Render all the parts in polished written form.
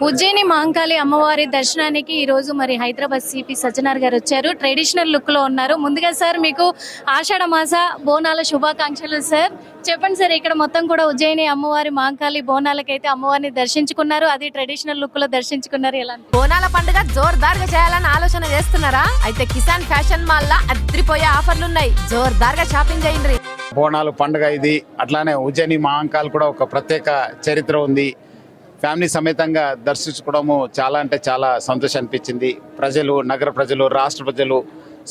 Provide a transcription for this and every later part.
ఉజ్జయిని మహంకాళి అమ్మవారి దర్శనానికి ఈ రోజు మరి హైదరాబాద్ సిపి సజ్జనార్ గారు వచ్చారు. ట్రెడిషనల్ లుక్ లో ఉన్నారు. ముందుగా సార్ మీకు ఆషాఢ మాస బోనాల శుభాకాంక్షలు సార్. చెప్పండి సార్, ఇక్కడ మొత్తం కూడా ఉజ్జయిని అమ్మవారి మహంకాళి బోనాలకైతే అమ్మవారిని దర్శించుకున్నారు. అది ట్రెడిషనల్ లుక్ లో దర్శించుకున్నారు. ఎలా బోనాల పండుగ జోర్దార్ గా చేయాలని ఆలోచన చేస్తున్నారా? అయితే కిసాన్ ఫ్యాషన్ మాల్ లా అద్రిపోయే ఆఫర్లున్నాయి. జోర్దార్ గా షాపింగ్ చేయండి. బోనాలు పండుగ ఇది. అట్లానే ఉజ్జయిని మహంకాళి కూడా ఒక ప్రత్యేక చరిత్ర ఉంది. ఫ్యామిలీ సమేతంగా దర్శించుకోవడము చాలా అంటే చాలా సంతోషం అనిపించింది. ప్రజలు, నగర ప్రజలు, రాష్ట్ర ప్రజలు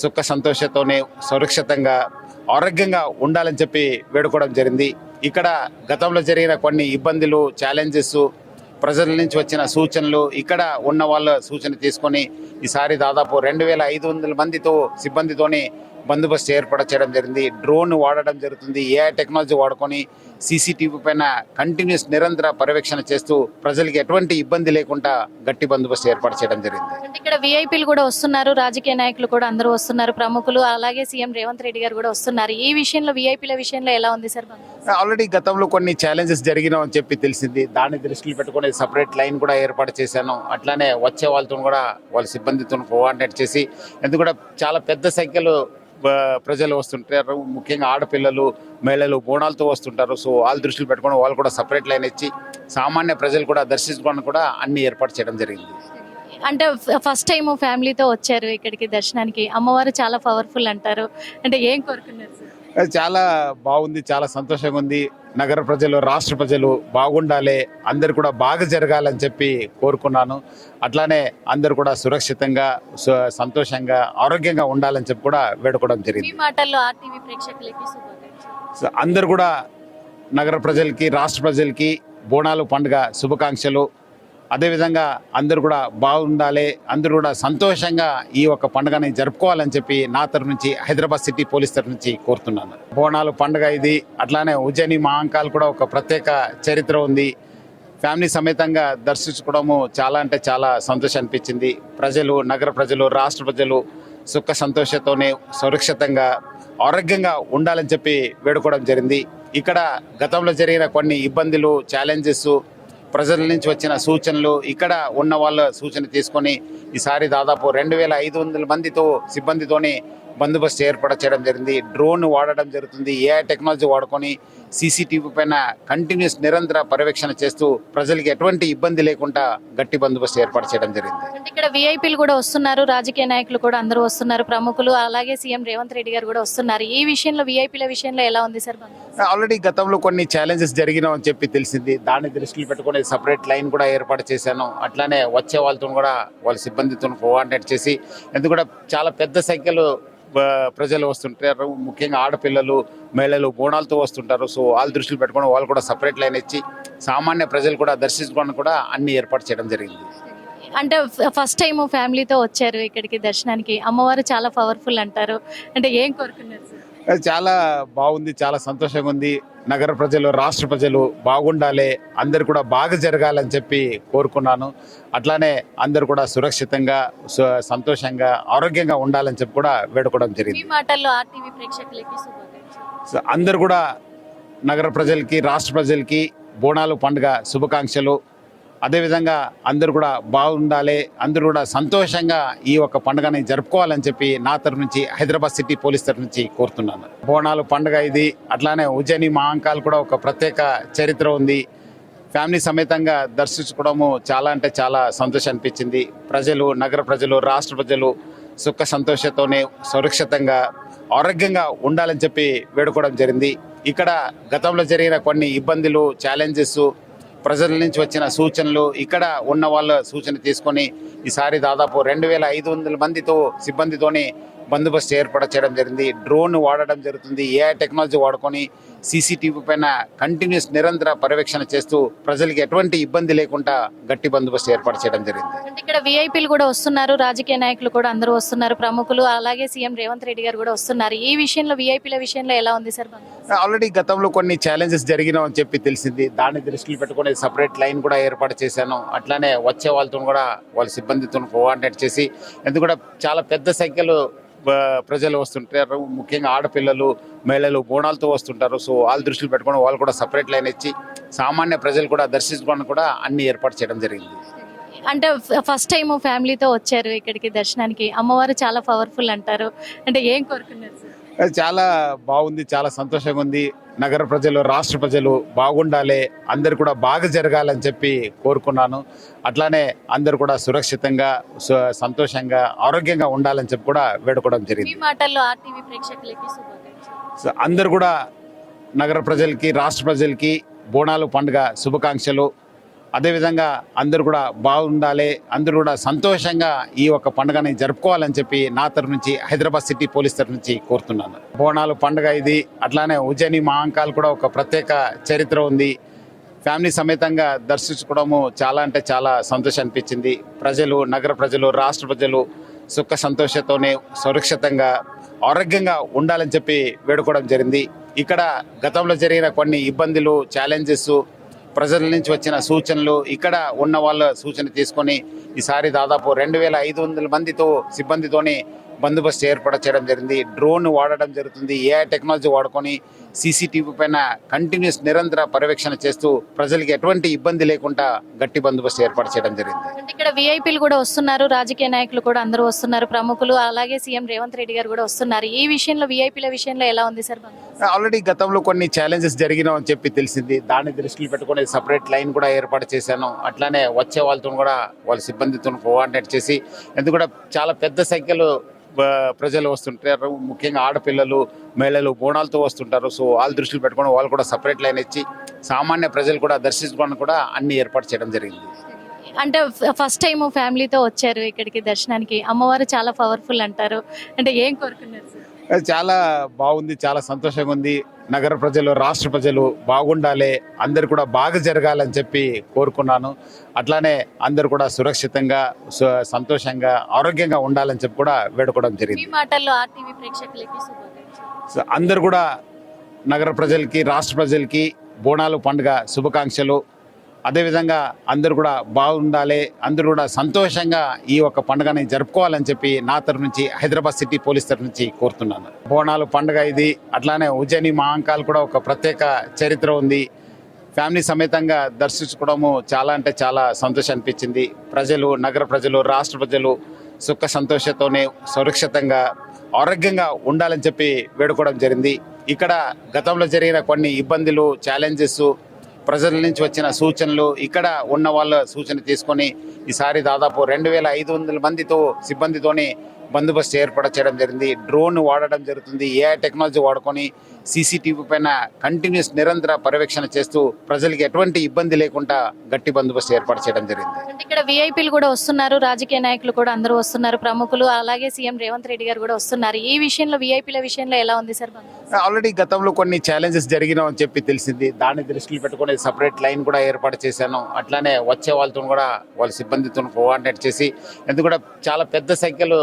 సుఖ సంతోషంతోనే సురక్షితంగా ఆరోగ్యంగా ఉండాలని చెప్పి వేడుకోవడం జరిగింది. ఇక్కడ గతంలో జరిగిన కొన్ని ఇబ్బందులు, ఛాలెంజెస్, ప్రజల నుంచి వచ్చిన సూచనలు, ఇక్కడ ఉన్న వాళ్ళ సూచన తీసుకొని ఈసారి దాదాపు 2500 మందితో సిబ్బందితోని బందోబస్తు ఏర్పాటు చేయడం జరిగింది. డ్రోన్ వాడడం జరుగుతుంది. ఏఐ టెక్నాలజీ వాడుకొని సీసీటీవీ పైన కంటిన్యూస్ నిరంతర పర్యవేక్షణ చేస్తూ ప్రజలకి ఎటువంటి ఇబ్బంది లేకుండా గట్టి బందోబస్తు ఏర్పాటు చేయడం జరిగింది. ఇక్కడ విఐపీలు కూడా వస్తున్నారు, రాజకీయ నాయకులు కూడా అందరూ వస్తున్నారు, ప్రముఖులు, అలాగే సీఎం రేవంత్ రెడ్డి గారు కూడా వస్తున్నారు. ఈ విషయంలో విఐపీల విషయంలో ఎలా ఉంది సార్? ఆల్రెడీ గతంలో కొన్ని ఛాలెంజెస్ జరిగినాయని చెప్పి తెలిసింది. దాన్ని దృష్టిలో పెట్టుకుని సపరేట్ లైన్ కూడా ఏర్పాటు చేశాను. అట్లానే వచ్చే వాళ్ళతో కూడా వాళ్ళ సిబ్బందితో కోఆర్డినేట్ చేసి, ఎందుకంటే చాలా పెద్ద సంఖ్యలో ప్రజలు వస్తుంటారు. ముఖ్యంగా ఆడపిల్లలు, మహిళలు బోనాలతో వస్తుంటారు. సో వాళ్ళ దృష్టిలో పెట్టుకుని వాళ్ళు కూడా సపరేట్ లైన్ ఇచ్చి సామాన్య ప్రజలు కూడా దర్శించుకోవడానికి కూడా అన్ని ఏర్పాటు చేయడం జరిగింది. అంటే ఫస్ట్ టైం ఫ్యామిలీతో వచ్చారు ఇక్కడికి దర్శనానికి. అమ్మవారు చాలా పవర్ఫుల్ అంటారు. అంటే ఏం కోరుకున్నారు సార్? చాలా బాగుంది, చాలా సంతోషంగా ఉంది. నగర ప్రజలు, రాష్ట్ర ప్రజలు బాగుండాలి, అందరు కూడా బాగా జరగాలని చెప్పి కోరుకున్నాను. అట్లానే అందరు కూడా సురక్షితంగా, సంతోషంగా, ఆరోగ్యంగా ఉండాలని చెప్పి కూడా వేడుకోవడం జరిగింది. మాటల్లో ఆర్టీవీ ప్రేక్షకులకి శుభాకాంక్షలు. అందరు కూడా నగర ప్రజలకి, రాష్ట్ర ప్రజలకి బోనాలు పండుగ శుభాకాంక్షలు. అదేవిధంగా అందరూ కూడా బాగుండాలి, అందరూ కూడా సంతోషంగా ఈ ఒక్క పండుగని జరుపుకోవాలని చెప్పి నా తరఫు నుంచి, హైదరాబాద్ సిటీ పోలీస్ తరఫు నుంచి కోరుతున్నాను. బోనాలు పండుగ ఇది. అట్లానే ఉజ్జయిని మహంకాళి కూడా ఒక ప్రత్యేక చరిత్ర ఉంది. ఫ్యామిలీ సమేతంగా దర్శించుకోవడము చాలా అంటే చాలా సంతోషం అనిపించింది. ప్రజలు, నగర ప్రజలు, రాష్ట్ర ప్రజలు సుఖ సంతోషంతోనే సురక్షితంగా ఆరోగ్యంగా ఉండాలని చెప్పి వేడుకోవడం జరిగింది. ఇక్కడ గతంలో జరిగిన కొన్ని ఇబ్బందులు, ఛాలెంజెస్, ప్రజల నుంచి వచ్చిన సూచనలు, ఇక్కడ ఉన్న వాళ్ళ సూచన తీసుకొని ఈసారి దాదాపు 2500 మందితో సిబ్బందితోని బందోబస్తు ఏర్పాటు చేయడం జరిగింది. డ్రోన్ వాడడం జరుగుతుంది. ఏఐ టెక్నాలజీ వాడుకొని సీసీటీవీ పైన కంటిన్యూస్ నిరంతర పర్యవేక్షణ చేస్తూ ప్రజలకి ఎటువంటి ఇబ్బంది లేకుండా గట్టి బందోబస్తు ఏర్పాటు చేయడం జరిగింది. ఇక్కడ విఐపీలు కూడా వస్తున్నారు, రాజకీయ నాయకులు కూడా అందరూ వస్తున్నారు, ప్రముఖులు, అలాగే సీఎం రేవంత్ రెడ్డి గారు కూడా వస్తున్నారు. ఈ విషయంలో విఐపీల విషయంలో ఎలా ఉంది సార్? ఆల్రెడీ గతంలో కొన్ని ఛాలెంజెస్ జరిగినాయని చెప్పి తెలిసింది. దాన్ని దృష్టిలో పెట్టుకుని సపరేట్ లైన్ కూడా ఏర్పాటు చేశాను. అట్లానే వచ్చే వాళ్ళతో కూడా వాళ్ళ సిబ్బందితో కోఆర్డినేట్ చేసి, ఎందుకంటే చాలా పెద్ద సంఖ్యలో ప్రజలు వస్తుంటారు. ముఖ్యంగా ఆడపిల్లలు, మహిళలు బోనాలతో వస్తుంటారు. సో వాళ్ళ దృష్టిలో పెట్టుకుని వాళ్ళు కూడా సపరేట్ లైన్ ఇచ్చి సామాన్య ప్రజలు కూడా దర్శించుకోవడానికి కూడా అన్ని ఏర్పాటు చేయడం జరిగింది. అంటే ఫస్ట్ టైం ఫ్యామిలీతో వచ్చారు ఇక్కడికి దర్శనానికి. అమ్మవారు చాలా పవర్ఫుల్ అంటారు. అంటే ఏం కోరుకున్నారు సార్? చాలా బాగుంది, చాలా సంతోషంగా ఉంది. నగర ప్రజలు, రాష్ట్ర ప్రజలు బాగుండాలి, అందరు కూడా బాగా జరగాలని చెప్పి కోరుకున్నాను. అట్లానే అందరు కూడా సురక్షితంగా, సంతోషంగా, ఆరోగ్యంగా ఉండాలని చెప్పి కూడా వేడుకోవడం జరిగింది. మాటల్లో ఆర్టీవీ ప్రేక్షకులకి శుభాకాంక్షలు. అందరు కూడా నగర ప్రజలకి, రాష్ట్ర ప్రజలకి బోనాలు పండుగ శుభాకాంక్షలు. అదేవిధంగా అందరూ కూడా బాగుండాలి, అందరూ కూడా సంతోషంగా ఈ ఒక్క పండుగని జరుపుకోవాలని చెప్పి నా తరఫు నుంచి, హైదరాబాద్ సిటీ పోలీస్ తరఫు నుంచి కోరుతున్నాను. బోనాలు పండుగ ఇది. అట్లానే ఉజ్జయిని మహంకాళి కూడా ఒక ప్రత్యేక చరిత్ర ఉంది. ఫ్యామిలీ సమేతంగా దర్శించుకోవడము చాలా అంటే చాలా సంతోషం అనిపించింది. ప్రజలు, నగర ప్రజలు, రాష్ట్ర ప్రజలు సుఖ సంతోషంతోనే సురక్షితంగా ఆరోగ్యంగా ఉండాలని చెప్పి వేడుకోవడం జరిగింది. ఇక్కడ గతంలో జరిగిన కొన్ని ఇబ్బందులు, ఛాలెంజెస్, ప్రజల నుంచి వచ్చిన సూచనలు, ఇక్కడ ఉన్న వాళ్ళ సూచన తీసుకొని ఈసారి దాదాపు 2500 మందితో సిబ్బందితోని బందోబస్తు ఏర్పాటు చేయడం జరిగింది. డ్రోన్ వాడడం జరుగుతుంది. ఏఐ టెక్నాలజీ వాడుకొని సీసీటీవీ పైన కంటిన్యూస్ నిరంతర పర్యవేక్షణ చేస్తూ ప్రజలకి ఎటువంటి ఇబ్బంది లేకుండా గట్టి బందోబస్తు ఏర్పాటు చేయడం జరిగింది. ఇక్కడ విఐపీలు కూడా వస్తున్నారు, రాజకీయ నాయకులు కూడా అందరూ వస్తున్నారు, ప్రముఖులు, అలాగే సీఎం రేవంత్ రెడ్డి గారు కూడా వస్తున్నారు. ఈ విషయంలో విఐపీల విషయంలో ఎలా ఉంది సార్? ఆల్రెడీ గతంలో కొన్ని ఛాలెంజెస్ జరిగినాయని చెప్పి తెలిసింది. దాన్ని దృష్టిలో పెట్టుకుని సపరేట్ లైన్ కూడా ఏర్పాటు చేశాను. అట్లానే వచ్చే వాళ్ళతో కూడా వాళ్ళ సిబ్బందితో కోఆర్డినేట్ చేసి, ఎందుకంటే చాలా పెద్ద సంఖ్యలో ప్రజలు వస్తుంటారు. ముఖ్యంగా ఆడపిల్లలు, మహిళలు బోనాలతో వస్తుంటారు. సో వాళ్ళ దృష్టిలో పెట్టుకుని వాళ్ళు కూడా సపరేట్ లైన్ ఇచ్చి సామాన్య ప్రజలు కూడా దర్శించుకోవడానికి కూడా అన్ని ఏర్పాటు చేయడం జరిగింది. అంటే ఫస్ట్ టైం ఫ్యామిలీతో వచ్చారు ఇక్కడికి దర్శనానికి, అమ్మవారు చాలా పవర్ఫుల్ అంటారు, అంటే ఏం కోరుకున్నారు సార్? అది చాలా బాగుంది, చాలా సంతోషంగా ఉంది. నగర ప్రజలు, రాష్ట్ర ప్రజలు బాగుండాలి, అందరు కూడా బాగా జరగాలని చెప్పి కోరుకున్నాను. అట్లానే అందరు కూడా సురక్షితంగా, సంతోషంగా, ఆరోగ్యంగా ఉండాలని చెప్పి కూడా వేడుకోవడం మీ జరిగింది. మాటల్లో ఆర్టీవీ ప్రేక్షకులకి శుభాకాంక్షలు. సో అందరు కూడా నగర ప్రజలకి, రాష్ట్ర ప్రజలకి బోనాలు పండుగ శుభాకాంక్షలు. అదేవిధంగా అందరూ కూడా బాగుండాలి, అందరూ కూడా సంతోషంగా ఈ యొక్క పండుగని జరుపుకోవాలని చెప్పి నా తరఫు నుంచి, హైదరాబాద్ సిటీ పోలీస్ తరఫు నుంచి కోరుతున్నాను. బోనాలు పండుగ ఇది. అట్లానే ఉజ్జయిని మహాంకాల్ కూడా ఒక ప్రత్యేక చరిత్ర ఉంది. ఫ్యామిలీ సమేతంగా దర్శించుకోవడము చాలా అంటే చాలా సంతోషం అనిపించింది. ప్రజలు, నగర ప్రజలు, రాష్ట్ర ప్రజలు సుఖ సంతోషంతోనే సురక్షితంగా, ఆరోగ్యంగా ఉండాలని చెప్పి వేడుకోవడం జరిగింది. ఇక్కడ గతంలో జరిగిన కొన్ని ఇబ్బందులు, ఛాలెంజెస్, ప్రజల నుంచి వచ్చిన సూచనలు, ఇక్కడ ఉన్న వాళ్ళ సూచన తీసుకొని ఈసారి దాదాపు 2500 మందితో సిబ్బందితోని బందోబస్తు ఏర్పాటు చేయడం జరిగింది. డ్రోన్ వాడడం జరుగుతుంది. ఏఐ టెక్నాలజీ వాడుకొని సీసీటీవీ పైన కంటిన్యూస్ నిరంతర పర్యవేక్షణ చేస్తూ ప్రజలకి ఎటువంటి ఇబ్బంది లేకుండా గట్టి బందోబస్తు ఏర్పాటు చేయడం జరిగింది. అంటే ఇక్కడ విఐపీలు కూడా వస్తున్నారు, రాజకీయ నాయకులు కూడా అందరూ వస్తున్నారు, ప్రముఖులు, అలాగే సీఎం రేవంత్ రెడ్డి గారు కూడా వస్తున్నారు. ఈ విషయంలో విఐపీల విషయంలో ఎలా ఉంది సార్? ఆల్రెడీ గతంలో కొన్ని ఛాలెంజెస్ జరిగినాయని చెప్పి తెలిసింది. దాన్ని దృష్టిలో పెట్టుకుని సపరేట్ లైన్ కూడా ఏర్పాటు చేశాను. అట్లానే వచ్చే వాళ్ళతో కూడా వాళ్ళ సిబ్బందితో కోఆర్డినేట్ చేసి, ఎందుకంటే చాలా పెద్ద సంఖ్యలో ప్రజలు వస్తుంటారు, ముఖ్యంగా ఆడపిల్లలు, మహిళలు బోనాలతో వస్తుంటారు. సో వాళ్ళ దృష్టిలో పెట్టుకుని వాళ్ళు కూడా సపరేట్ లైన్ ఇచ్చి సామాన్య ప్రజలు కూడా దర్శించుకోవడానికి కూడా అన్ని ఏర్పాటు చేయడం జరిగింది. అంటే ఫస్ట్ టైం ఫ్యామిలీతో వచ్చారు ఇక్కడికి దర్శనానికి, అమ్మవారు చాలా పవర్ఫుల్ అంటారు, అంటే ఏం కోరుకున్నారు సార్? అది చాలా బాగుంది, చాలా సంతోషంగా ఉంది. నగర ప్రజలు, రాష్ట్ర ప్రజలు బాగుండాలి, అందరు కూడా బాగా జరగాలని చెప్పి కోరుకున్నాను. అట్లానే అందరు కూడా సురక్షితంగా, సంతోషంగా, ఆరోగ్యంగా ఉండాలని చెప్పి కూడా వేడుకోవడం మీ జరిగింది. మాటల్లో ఆర్టీవీ ప్రేక్షకులకి శుభాకాంక్షలు. సో అందరు కూడా నగర ప్రజలకి, రాష్ట్ర ప్రజలకి బోనాలు పండుగ శుభాకాంక్షలు. అదేవిధంగా అందరూ కూడా బాగుండాలి, అందరూ కూడా సంతోషంగా ఈ యొక్క పండుగని జరుపుకోవాలని చెప్పి నా తరఫు నుంచి, హైదరాబాద్ సిటీ పోలీస్ తరఫు నుంచి కోరుతున్నాను. బోనాలు పండుగ ఇది. అట్లానే ఉజ్జయిని మహాంకాల్ కూడా ఒక ప్రత్యేక చరిత్ర ఉంది. ఫ్యామిలీ సమేతంగా దర్శించుకోవడము చాలా అంటే చాలా సంతోషం అనిపించింది. ప్రజలు, నగర ప్రజలు, రాష్ట్ర ప్రజలు సుఖ సంతోషంతోనే సురక్షితంగా, ఆరోగ్యంగా ఉండాలని చెప్పి వేడుకోవడం జరిగింది. ఇక్కడ గతంలో జరిగిన కొన్ని ఇబ్బందులు, ఛాలెంజెస్, ప్రజల నుంచి వచ్చిన సూచనలు, ఇక్కడ ఉన్న వాళ్ళ సూచన తీసుకొని ఈసారి దాదాపు 2500 మందితో సిబ్బందితోని బందోబస్తు ఏర్పాటు చేయడం జరిగింది. డ్రోన్ వాడడం జరుగుతుంది. ఏఐ టెక్నాలజీ వాడుకొని సీసీటీవీ పైన కంటిన్యూస్ నిరంతర పర్యవేక్షణ చేస్తూ ప్రజలకి ఎటువంటి ఇబ్బంది లేకుండా గట్టి బందోబస్తు ఏర్పాటు చేయడం జరిగింది. అంటే ఇక్కడ విఐపీలు కూడా వస్తున్నారు, రాజకీయ నాయకులు కూడా అందరూ వస్తున్నారు, ప్రముఖులు, అలాగే సీఎం రేవంత్ రెడ్డి గారు కూడా వస్తున్నారు. ఈ విషయంలో విఐపీల విషయంలో ఎలా ఉంది సార్? ఆల్రెడీ గతంలో కొన్ని ఛాలెంజెస్ జరిగినాయని చెప్పి తెలిసింది. దాన్ని దృష్టిలో పెట్టుకుని సపరేట్ లైన్ కూడా ఏర్పాటు చేశాను. అట్లానే వచ్చే వాళ్ళతో కూడా వాళ్ళ సిబ్బందితో కోఆర్డినేట్ చేసి, ఎందుకంటే చాలా పెద్ద సంఖ్యలో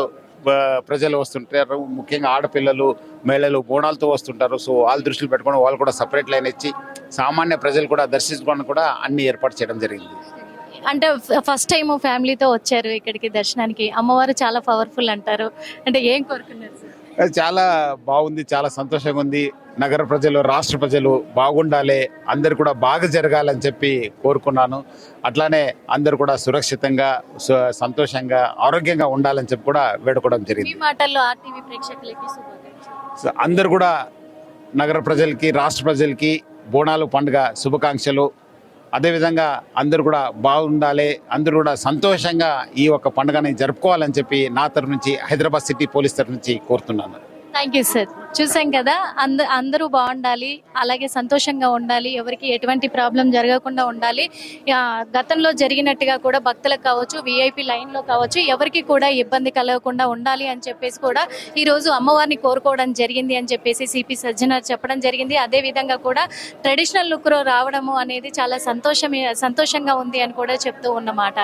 ప్రజలు వస్తుంటారు, ముఖ్యంగా ఆడపిల్లలు, మహిళలు బోనాలతో వస్తుంటారు. సో వాళ్ళ దృష్టిలో పెట్టుకుని వాళ్ళు కూడా సపరేట్ లైన్ ఇచ్చి సామాన్య ప్రజలు కూడా దర్శించుకోవడానికి కూడా అన్ని ఏర్పాటు చేయడం జరిగింది. అంటే ఫస్ట్ టైం ఫ్యామిలీతో వచ్చారు ఇక్కడికి దర్శనానికి, అమ్మవారు చాలా పవర్ఫుల్ అంటారు, అంటే ఏం కోరుకున్నారు సార్? అది చాలా బాగుంది, చాలా సంతోషంగా ఉంది. నగర ప్రజలు, రాష్ట్ర ప్రజలు బాగుండాలి, అందరు కూడా బాగా జరగాలని చెప్పి కోరుకున్నాను. అట్లానే అందరు కూడా సురక్షితంగా, సంతోషంగా, ఆరోగ్యంగా ఉండాలని చెప్పి కూడా వేడుకోవడం మీ జరిగింది. మాటల్లో ఆర్టీవీ ప్రేక్షకులకి శుభాకాంక్షలు. సో అందరు కూడా నగర ప్రజలకి, రాష్ట్ర ప్రజలకి బోనాలు పండుగ శుభాకాంక్షలు. అదేవిధంగా అందరూ కూడా బాగుండాలి, అందరూ కూడా సంతోషంగా ఈ యొక్క పండుగని జరుపుకోవాలని చెప్పి నా తరఫు నుంచి, హైదరాబాద్ సిటీ పోలీస్ తరఫు నుంచి కోరుతున్నాను. Thank you sir. చూసాం కదా, అందరూ బాగుండాలి, అలాగే సంతోషంగా ఉండాలి, ఎవరికి ఎటువంటి ప్రాబ్లం జరగకుండా ఉండాలి. గతంలో జరిగినట్టుగా కూడా భక్తులకు కావచ్చు, విఐపి లైన్లో కావచ్చు, ఎవరికి కూడా ఇబ్బంది కలగకుండా ఉండాలి అని చెప్పేసి కూడా ఈరోజు అమ్మవారిని కోరుకోవడం జరిగింది అని చెప్పేసి సిపి సజ్జనర్ చెప్పడం జరిగింది. అదేవిధంగా కూడా ట్రెడిషనల్ లుక్లో రావడము అనేది చాలా సంతోషంగా ఉంది అని కూడా చెప్తూ ఉన్నమాట.